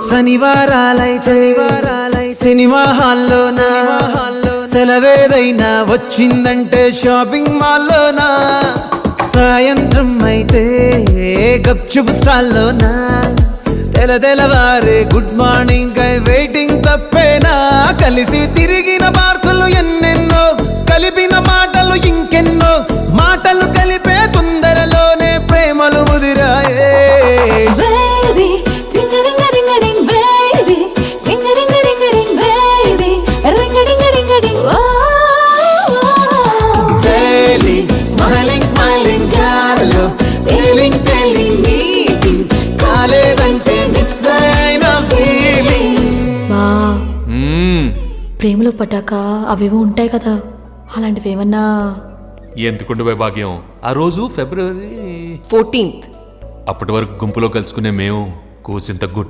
శనివారాలైతే cinema హాల్లోనా సెలవేదైనా వచ్చిందంటే shopping మాల్లోనా సాయంత్రం అయితే గప్చుప్ స్టాల్లోనా తెలవారే గుడ్ మార్నింగ్ ఐ వెయిటింగ్ తప్పేనా కలిసి తిరిగిన పార్కులు ఎన్నెన్నో కలిపిన మాటలు ఇంకెన్నో మాటలు కలిపే తొందరలోనే ప్రేమలు ముదిరాయే ప్రేమలో పడ్డాక అవేవో ఉంటాయి కదా, అలాంటివి ఏమన్నా? ఎందుకుంటే వైభాగ్యం, ఆ రోజు February 14th. అప్పటి వరకు గుంపులో కలుసుకునే మేము కూసింత గుట్టు